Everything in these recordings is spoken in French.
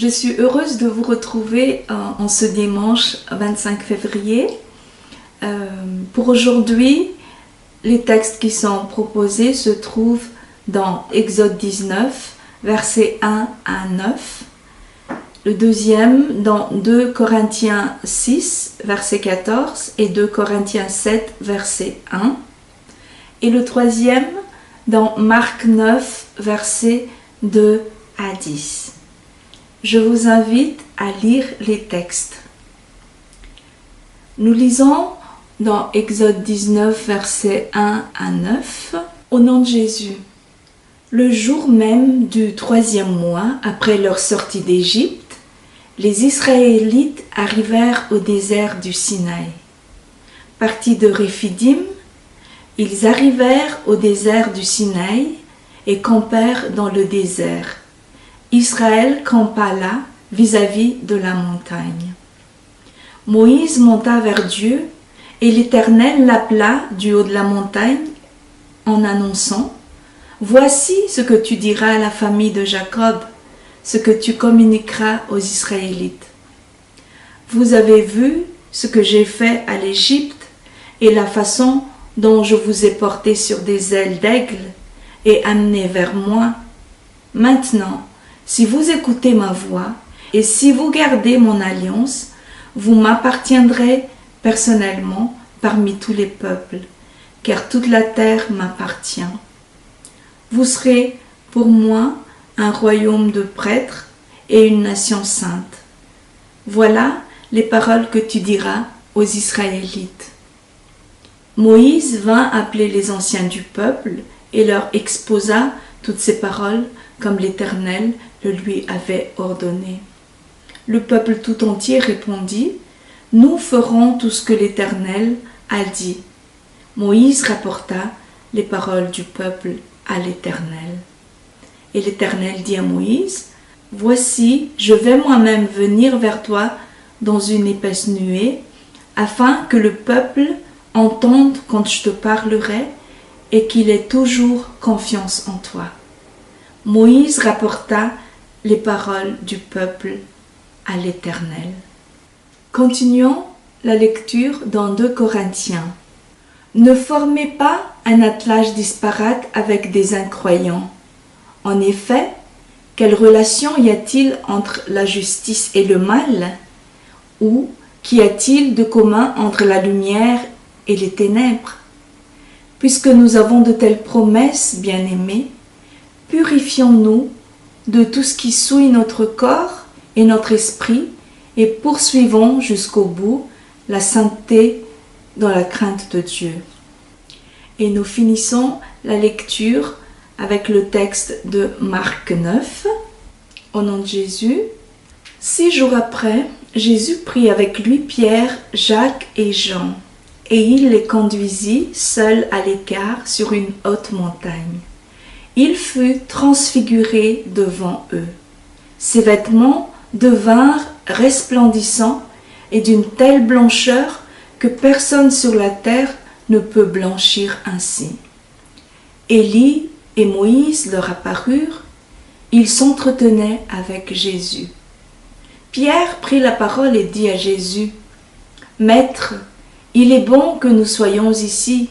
Je suis heureuse de vous retrouver en ce dimanche 25 février. Pour aujourd'hui, les textes qui sont proposés se trouvent dans Exode 19, versets 1 à 9. Le deuxième dans 2 Corinthiens 6, verset 14 et 2 Corinthiens 7, verset 1. Et le troisième dans Marc 9, versets 2 à 10. Je vous invite à lire les textes. Nous lisons dans Exode 19, versets 1 à 9. Au nom de Jésus. Le jour même du 3e mois après leur sortie d'Égypte, les Israélites arrivèrent au désert du Sinaï. Partis de Réphidim, ils arrivèrent au désert du Sinaï et campèrent dans le désert. Israël campa là, vis-à-vis de la montagne. Moïse monta vers Dieu, et l'Éternel l'appela du haut de la montagne en annonçant : « Voici ce que tu diras à la famille de Jacob, ce que tu communiqueras aux Israélites. Vous avez vu ce que j'ai fait à l'Égypte et la façon dont je vous ai porté sur des ailes d'aigle et amené vers moi. Maintenant, si vous écoutez ma voix et si vous gardez mon alliance, vous m'appartiendrez personnellement parmi tous les peuples, car toute la terre m'appartient. Vous serez pour moi un royaume de prêtres et une nation sainte. Voilà les paroles que tu diras aux Israélites. » Moïse vint appeler les anciens du peuple et leur exposa toutes ces paroles comme l'Éternel le lui avait ordonné. Le peuple tout entier répondit : « Nous ferons tout ce que l'Éternel a dit. » Moïse rapporta les paroles du peuple à l'Éternel. Et l'Éternel dit à Moïse : « Voici, je vais moi-même venir vers toi dans une épaisse nuée, afin que le peuple entende quand je te parlerai et qu'il ait toujours confiance en toi. » Moïse rapporta les paroles du peuple à l'Éternel. Continuons la lecture dans 2 Corinthiens. Ne formez pas un attelage disparate avec des incroyants. En effet, quelle relation y a-t-il entre la justice et le mal? Ou qu'y a-t-il de commun entre la lumière et les ténèbres? Puisque nous avons de telles promesses, bien-aimés, purifions-nous de tout ce qui souille notre corps et notre esprit et poursuivons jusqu'au bout la sainteté dans la crainte de Dieu. Et nous finissons la lecture avec le texte de Marc 9. Au nom de Jésus. 6 jours après, Jésus prit avec lui Pierre, Jacques et Jean, et il les conduisit seuls à l'écart sur une haute montagne. Il fut transfiguré devant eux. Ses vêtements devinrent resplendissants et d'une telle blancheur que personne sur la terre ne peut blanchir ainsi. Élie et Moïse leur apparurent, ils s'entretenaient avec Jésus. Pierre prit la parole et dit à Jésus : « Maître, il est bon que nous soyons ici.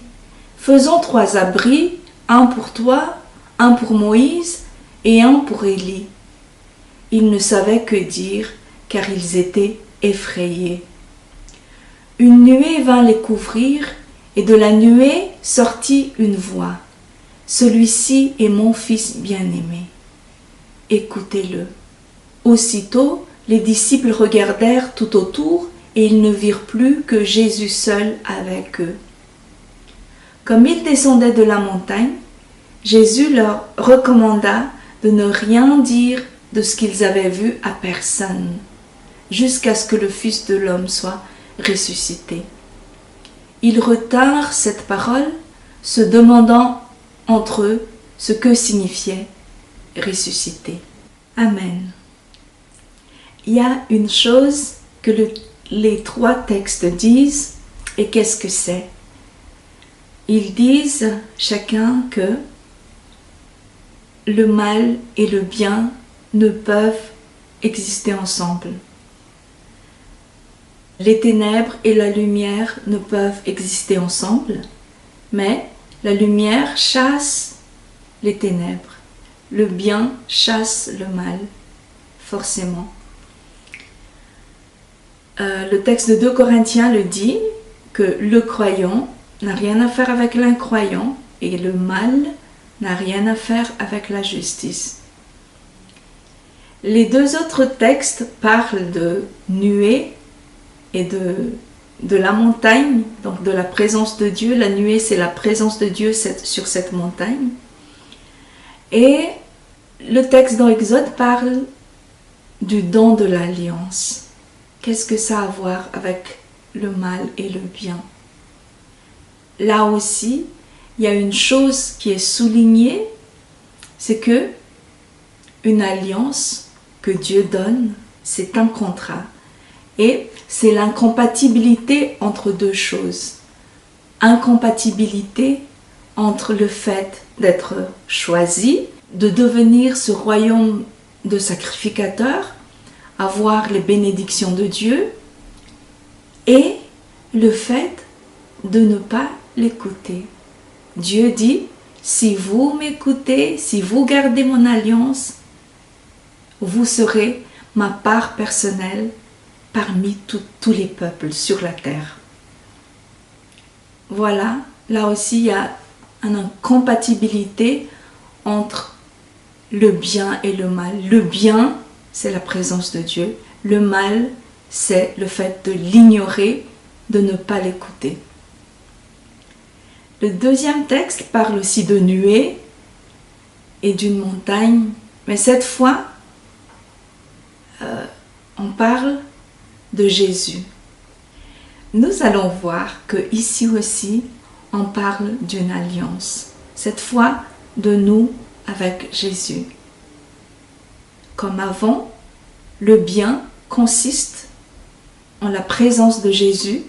Faisons 3 abris, un pour toi, un pour Moïse et un pour Élie. » Ils ne savaient que dire, car ils étaient effrayés. Une nuée vint les couvrir, et de la nuée sortit une voix : « Celui-ci est mon fils bien-aimé. Écoutez-le. » Aussitôt, les disciples regardèrent tout autour, et ils ne virent plus que Jésus seul avec eux. Comme ils descendaient de la montagne, Jésus leur recommanda de ne rien dire de ce qu'ils avaient vu à personne, jusqu'à ce que le Fils de l'homme soit ressuscité. Ils retinrent cette parole, se demandant entre eux ce que signifiait ressusciter. Amen. Il y a une chose que les 3 textes disent, et qu'est-ce que c'est? Ils disent chacun que le mal et le bien ne peuvent exister ensemble. Les ténèbres et la lumière ne peuvent exister ensemble, mais la lumière chasse les ténèbres. Le bien chasse le mal, forcément. Le texte de 2 Corinthiens le dit, que le croyant n'a rien à faire avec l'incroyant et le mal n'a rien à faire avec la justice. Les 2 autres textes parlent de nuée et de la montagne, donc de la présence de Dieu. La nuée, c'est la présence de Dieu sur cette montagne. Et le texte dans Exode parle du don de l'alliance. Qu'est-ce que ça a à voir avec le mal et le bien? Là aussi, il y a une chose qui est soulignée, c'est que une alliance que Dieu donne, c'est un contrat. Et c'est l'incompatibilité entre 2 choses. Incompatibilité entre le fait d'être choisi, de devenir ce royaume de sacrificateurs, avoir les bénédictions de Dieu, et le fait de ne pas l'écouter. Dieu dit, si vous m'écoutez, si vous gardez mon alliance, vous serez ma part personnelle parmi tous les peuples sur la terre. Voilà, là aussi il y a une incompatibilité entre le bien et le mal. Le bien, c'est la présence de Dieu. Le mal, c'est le fait de l'ignorer, de ne pas l'écouter. Le 2e texte parle aussi de nuées et d'une montagne, mais cette fois, on parle de Jésus. Nous allons voir que ici aussi, on parle d'une alliance. Cette fois, de nous avec Jésus. Comme avant, le bien consiste en la présence de Jésus,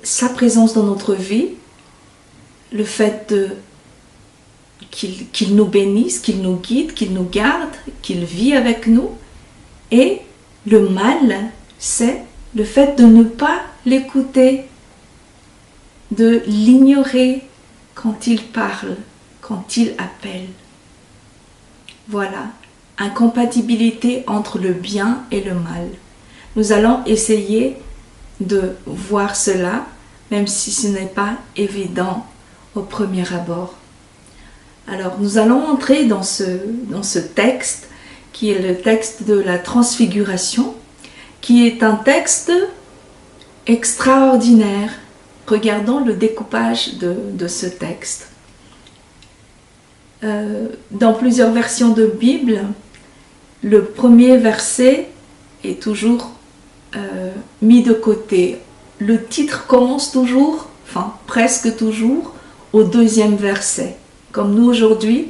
sa présence dans notre vie, le fait qu'il nous bénisse, qu'il nous guide, qu'il nous garde, qu'il vit avec nous. Et le mal, c'est le fait de ne pas l'écouter, de l'ignorer quand il parle, quand il appelle. Voilà, incompatibilité entre le bien et le mal. Nous allons essayer de voir cela, même si ce n'est pas évident au premier abord. Alors, nous allons entrer dans ce texte, qui est le texte de la Transfiguration, qui est un texte extraordinaire. Regardons le découpage de ce texte. Dans plusieurs versions de Bible, le premier verset est toujours mis de côté. Le titre commence toujours, enfin presque toujours, au 2e verset. Comme nous aujourd'hui,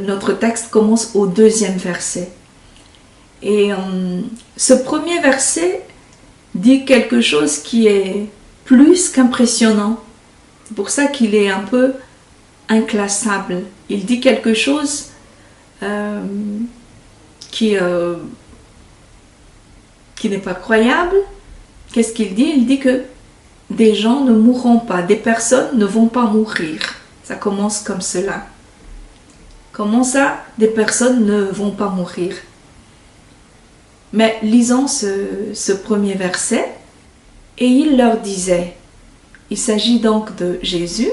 notre texte commence au 2e verset. Et ce premier verset dit quelque chose qui est plus qu'impressionnant. C'est pour ça qu'il est un peu inclassable. Il dit quelque chose qui n'est pas croyable. Qu'est-ce qu'il dit? Il dit que des gens ne mourront pas, des personnes ne vont pas mourir. Ça commence comme cela. Comment ça, des personnes ne vont pas mourir? Mais lisons ce premier verset. Et il leur disait, il s'agit donc de Jésus,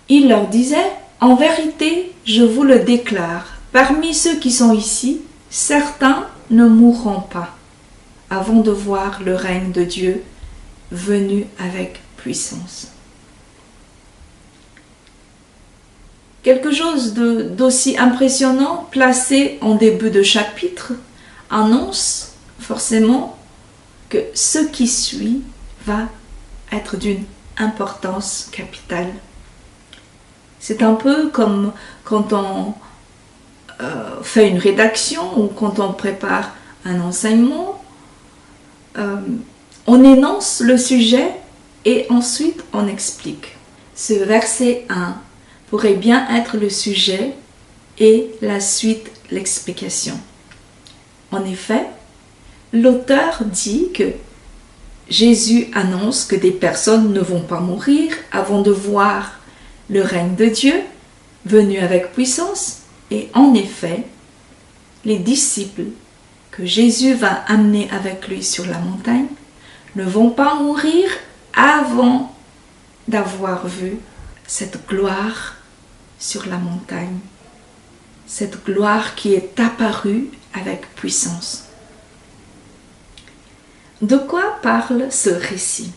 il leur disait, en vérité, je vous le déclare, parmi ceux qui sont ici, certains ne mourront pas avant de voir le règne de Dieu venu avec puissance. Quelque chose d'aussi impressionnant placé en début de chapitre annonce forcément que ce qui suit va être d'une importance capitale. C'est un peu comme quand on fait une rédaction ou quand on prépare un enseignement. On énonce le sujet et ensuite on explique. Ce verset 1 pourrait bien être le sujet et la suite, l'explication. En effet, l'auteur dit que Jésus annonce que des personnes ne vont pas mourir avant de voir le règne de Dieu venu avec puissance. Et en effet, les disciples que Jésus va amener avec lui sur la montagne ne vont pas mourir avant d'avoir vu cette gloire sur la montagne. Cette gloire qui est apparue avec puissance. De quoi parle ce récit?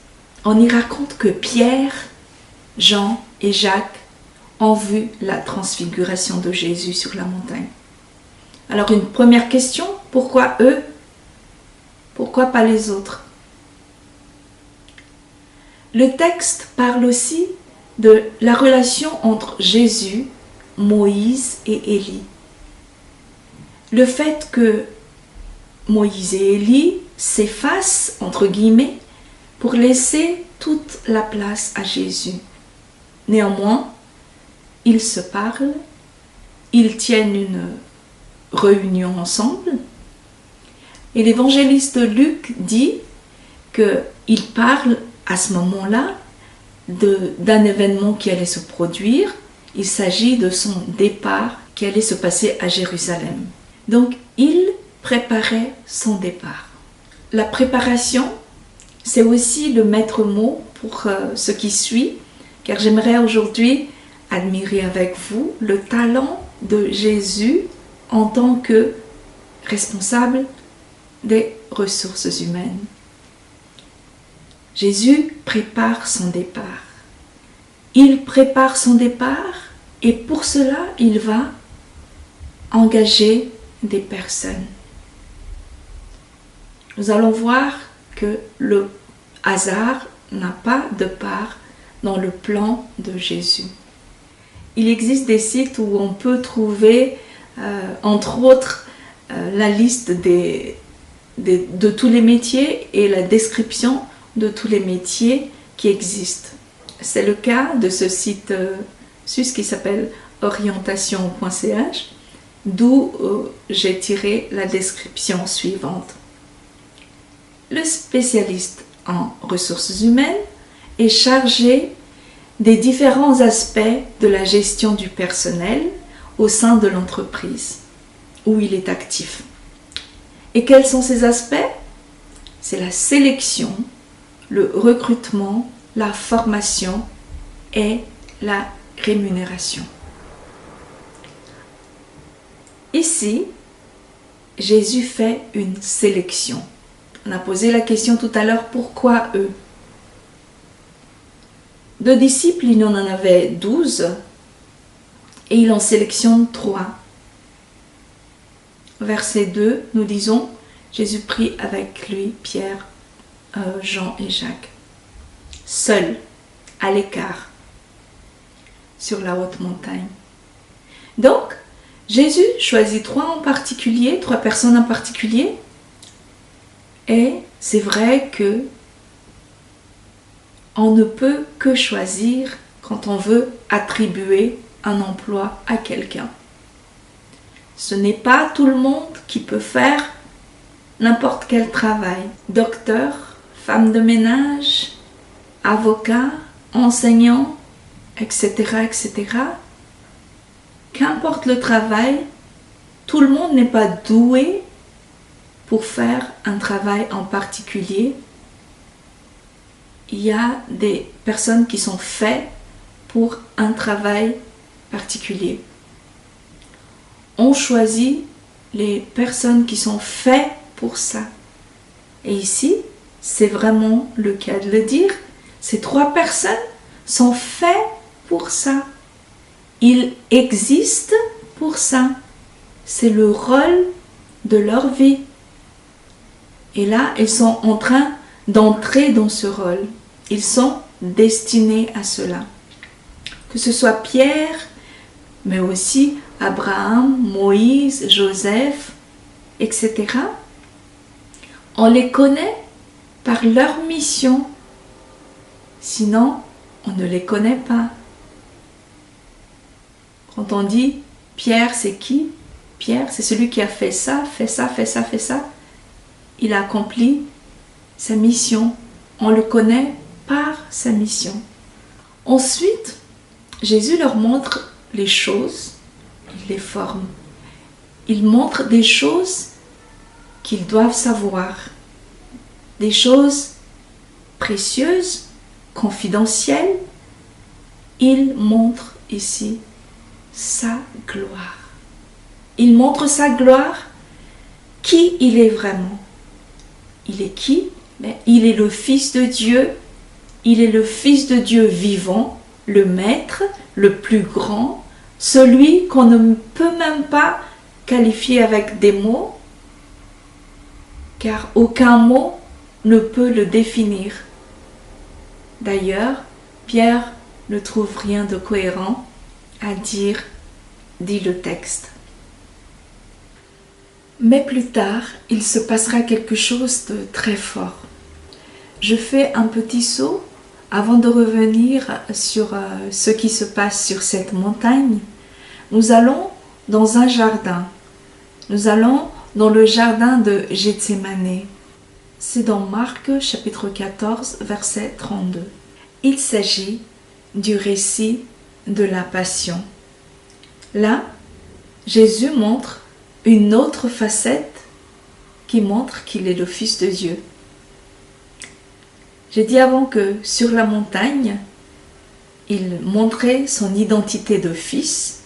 On y raconte que Pierre, Jean et Jacques ont vu la transfiguration de Jésus sur la montagne. Alors une première question, pourquoi eux? Pourquoi pas les autres? Le texte parle aussi de la relation entre Jésus, Moïse et Élie. Le fait que Moïse et Élie s'effacent, entre guillemets, pour laisser toute la place à Jésus. Néanmoins, ils se parlent, ils tiennent une réunion ensemble, et l'évangéliste Luc dit qu'il parle à ce moment-là d'un événement qui allait se produire. Il s'agit de son départ qui allait se passer à Jérusalem. Donc, il préparait son départ. La préparation, c'est aussi le maître mot pour ce qui suit, car j'aimerais aujourd'hui admirer avec vous le talent de Jésus en tant que responsable des ressources humaines. Jésus prépare son départ. Il prépare son départ et pour cela, il va engager des personnes. Nous allons voir que le hasard n'a pas de part dans le plan de Jésus. Il existe des sites où on peut trouver, entre autres, la liste de tous les métiers et la description de tous les métiers qui existent. C'est le cas de ce site suisse qui s'appelle orientation.ch, d'où j'ai tiré la description suivante. Le spécialiste en ressources humaines est chargé des différents aspects de la gestion du personnel au sein de l'entreprise où il est actif. Et quels sont ces aspects? C'est la sélection, le recrutement, la formation et la rémunération. Ici, Jésus fait une sélection. On a posé la question tout à l'heure, pourquoi eux? De disciples, il en avait 12 et il en sélectionne 3. Verset 2, nous disons, Jésus prit avec lui Pierre, Jean et Jacques, seuls, à l'écart, sur la haute montagne. Donc, Jésus choisit 3 personnes en particulier, et c'est vrai que on ne peut que choisir quand on veut attribuer un emploi à quelqu'un. Ce n'est pas tout le monde qui peut faire n'importe quel travail. Docteur, femme de ménage, avocat, enseignant, etc., etc. Qu'importe le travail, tout le monde n'est pas doué pour faire un travail en particulier. Il y a des personnes qui sont faites pour un travail particulier. On choisit les personnes qui sont faites pour ça. Et ici, c'est vraiment le cas de le dire. Ces 3 personnes sont faites pour ça. Ils existent pour ça. C'est le rôle de leur vie. Et là, ils sont en train d'entrer dans ce rôle. Ils sont destinés à cela. Que ce soit Pierre, mais aussi Abraham, Moïse, Joseph, etc. On les connaît par leur mission. Sinon, on ne les connaît pas. Quand on dit Pierre, c'est qui? Pierre, c'est celui qui a fait ça, fait ça, fait ça, fait ça. Il a accompli sa mission. On le connaît par sa mission. Ensuite, Jésus leur montre les choses, il les forme. Il montre des choses qu'ils doivent savoir, des choses précieuses, confidentielles. Il montre ici sa gloire. Il montre sa gloire, qui il est vraiment. Il est qui? Mais il est le Fils de Dieu. Il est le Fils de Dieu vivant, le Maître, le plus grand, celui qu'on ne peut même pas qualifier avec des mots, car aucun mot ne peut le définir. D'ailleurs, Pierre ne trouve rien de cohérent à dire, dit le texte. Mais plus tard, il se passera quelque chose de très fort. Je fais un petit saut avant de revenir sur ce qui se passe sur cette montagne. Nous allons dans un jardin. Nous allons dans le jardin de Gethsémane. C'est dans Marc chapitre 14, verset 32. Il s'agit du récit de la Passion. Là, Jésus montre une autre facette qui montre qu'il est le Fils de Dieu. J'ai dit avant que sur la montagne, il montrait son identité de fils,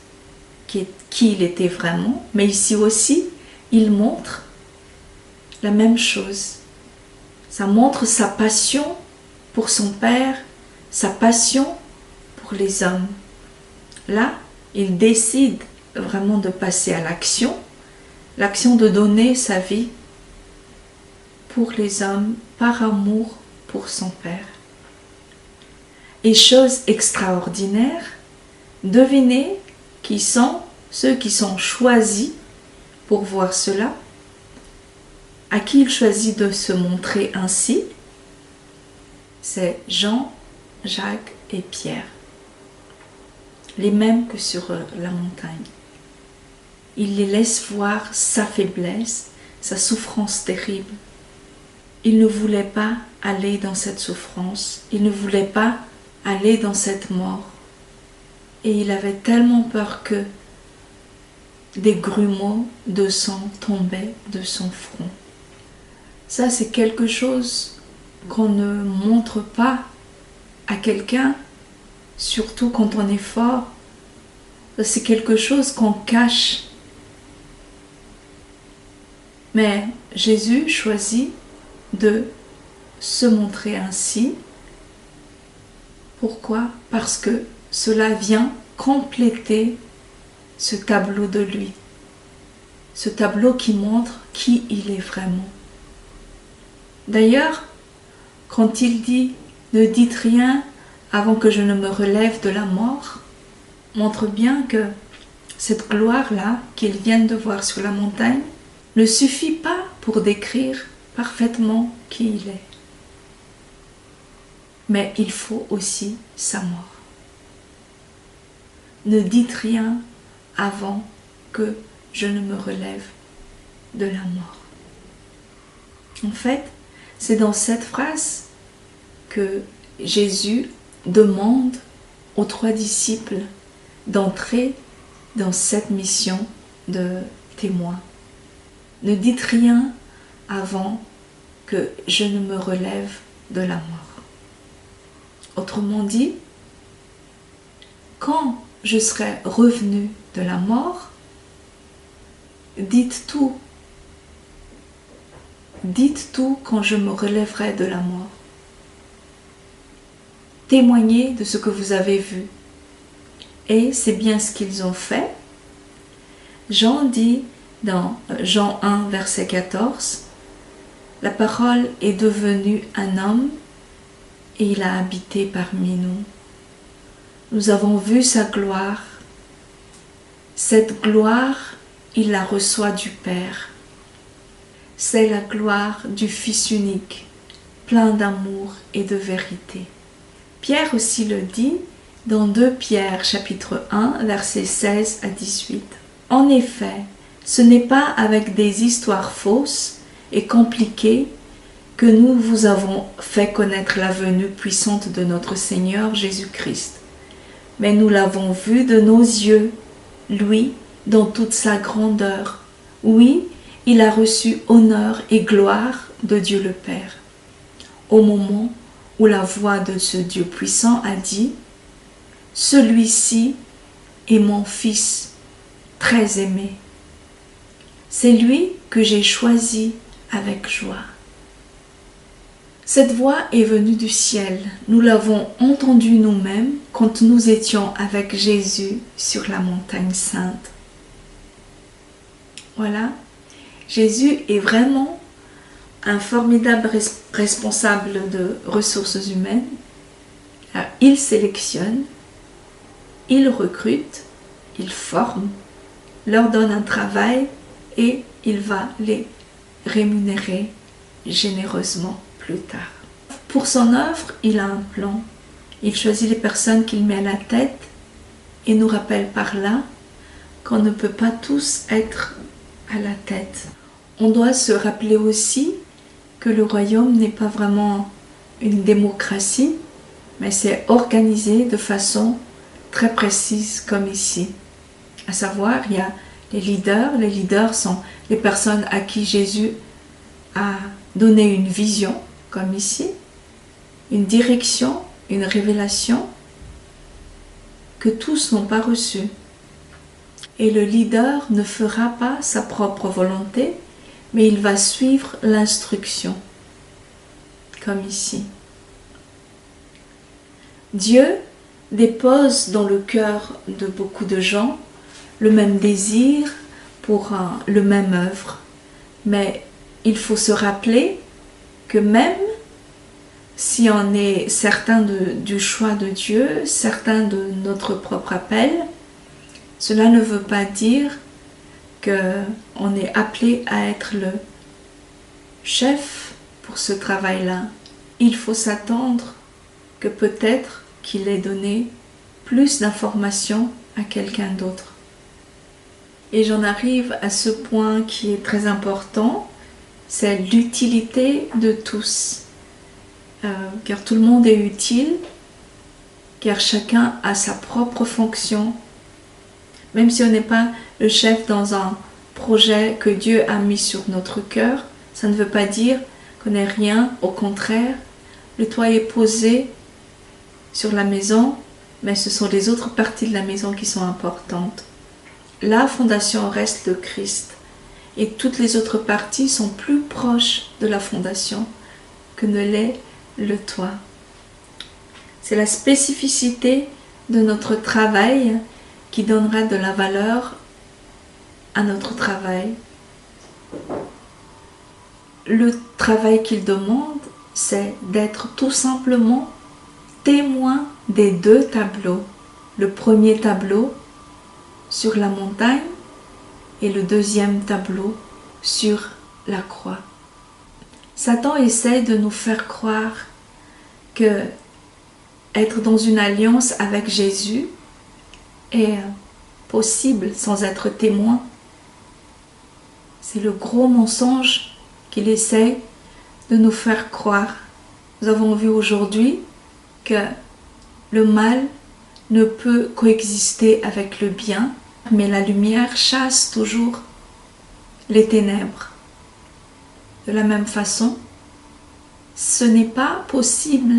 qui il était vraiment, mais ici aussi, il montre la même chose. Ça montre sa passion pour son Père, sa passion pour les hommes. Là, il décide vraiment de passer à l'action de donner sa vie pour les hommes par amour pour son Père. Et chose extraordinaire, devinez qui sont ceux qui sont choisis pour voir cela, à qui il choisit de se montrer ainsi. C'est Jean, Jacques et Pierre, les mêmes que sur la montagne. Il les laisse voir sa faiblesse, sa souffrance terrible. Il ne voulait pas aller dans cette souffrance, il ne voulait pas aller dans cette mort. Et il avait tellement peur que des grumeaux de sang tombaient de son front. Ça, c'est quelque chose qu'on ne montre pas à quelqu'un, surtout quand on est fort. C'est quelque chose qu'on cache. Mais Jésus choisit de se montrer ainsi. Pourquoi? Parce que cela vient compléter ce tableau de lui. Ce tableau qui montre qui il est vraiment. D'ailleurs, quand il dit « Ne dites rien avant que je ne me relève de la mort », montre bien que cette gloire-là qu'ils viennent de voir sur la montagne ne suffit pas pour décrire parfaitement qui il est. Mais il faut aussi sa mort. Ne dites rien avant que je ne me relève de la mort. En fait, c'est dans cette phrase que Jésus demande aux 3 disciples d'entrer dans cette mission de témoin. Ne dites rien avant que je ne me relève de la mort. Autrement dit, quand je serai revenu de la mort, dites tout. Dites tout quand je me relèverai de la mort. Témoignez de ce que vous avez vu. Et c'est bien ce qu'ils ont fait. Jean dit dans Jean 1, verset 14, « La parole est devenue un homme et il a habité parmi nous. Nous avons vu sa gloire. Cette gloire, il la reçoit du Père. C'est la gloire du Fils unique, plein d'amour et de vérité. » Pierre aussi le dit dans 2 Pierre chapitre 1, versets 16 à 18. En effet, ce n'est pas avec des histoires fausses et compliquées que nous vous avons fait connaître la venue puissante de notre Seigneur Jésus-Christ. Mais nous l'avons vu de nos yeux, lui, dans toute sa grandeur. Oui, il a reçu honneur et gloire de Dieu le Père. Au moment où la voix de ce Dieu puissant a dit « Celui-ci est mon Fils très aimé. C'est lui que j'ai choisi avec joie. » Cette voix est venue du ciel. Nous l'avons entendue nous-mêmes quand nous étions avec Jésus sur la montagne sainte. Voilà, Jésus est vraiment un formidable responsable de ressources humaines. Alors, il sélectionne, il recrute, il forme, leur donne un travail et il va les rémunérer généreusement plus tard. Pour son œuvre, il a un plan. Il choisit les personnes qu'il met à la tête et nous rappelle par là qu'on ne peut pas tous être à la tête. On doit se rappeler aussi que le royaume n'est pas vraiment une démocratie, mais c'est organisé de façon très précise comme ici. À savoir, il y a les leaders sont les personnes à qui Jésus a donné une vision, comme ici, une direction, une révélation que tous n'ont pas reçue. Et le leader ne fera pas sa propre volonté, mais il va suivre l'instruction, comme ici. Dieu dépose dans le cœur de beaucoup de gens le même désir pour le même œuvre, mais il faut se rappeler que même si on est certain du choix de Dieu, certain de notre propre appel, cela ne veut pas dire qu'on est appelé à être le chef pour ce travail-là. Il faut s'attendre que peut-être qu'il ait donné plus d'informations à quelqu'un d'autre. Et j'en arrive à ce point qui est très important, c'est l'utilité de tous. Car tout le monde est utile, car chacun a sa propre fonction. Même si on n'est pas le chef dans un projet que Dieu a mis sur notre cœur, ça ne veut pas dire qu'on n'est rien, au contraire, le toit est posé sur la maison, mais ce sont les autres parties de la maison qui sont importantes. La fondation reste le Christ, et toutes les autres parties sont plus proches de la fondation que ne l'est le toit. C'est la spécificité de notre travail qui donnera de la valeur à notre travail. Le travail qu'il demande, c'est d'être tout simplement témoin des deux tableaux. Le premier tableau sur la montagne et le deuxième tableau sur la croix. Satan essaie de nous faire croire que être dans une alliance avec Jésus est possible sans être témoin. C'est le gros mensonge qu'il essaie de nous faire croire. Nous avons vu aujourd'hui que le mal ne peut coexister avec le bien, mais la lumière chasse toujours les ténèbres. De la même façon, ce n'est pas possible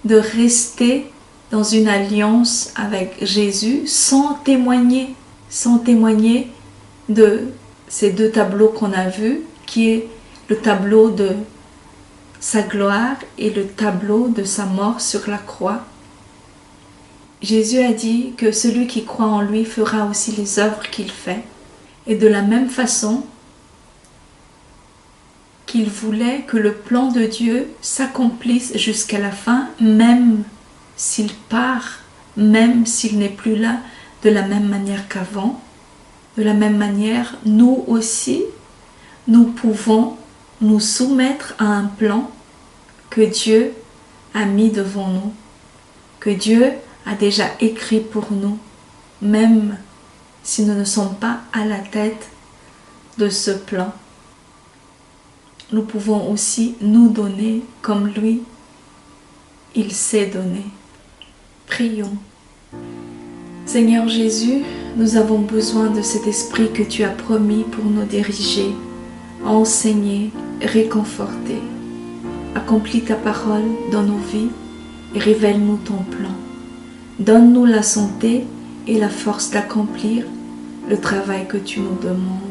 de rester dans une alliance avec Jésus sans témoigner de ces deux tableaux qu'on a vus, qui est le tableau de sa gloire et le tableau de sa mort sur la croix. Jésus a dit que celui qui croit en lui fera aussi les œuvres qu'il fait. Et de la même façon qu'il voulait que le plan de Dieu s'accomplisse jusqu'à la fin, même s'il part, même s'il n'est plus là de la même manière qu'avant. De la même manière, nous aussi, nous pouvons nous soumettre à un plan que Dieu a mis devant nous, que Dieu a déjà écrit pour nous, même si nous ne sommes pas à la tête de ce plan. Nous pouvons aussi nous donner comme lui, il s'est donné. Prions. Seigneur Jésus, nous avons besoin de cet esprit que tu as promis pour nous diriger, enseigner, réconforter. Accomplis ta parole dans nos vies et révèle-nous ton plan. Donne-nous la santé et la force d'accomplir le travail que tu nous demandes.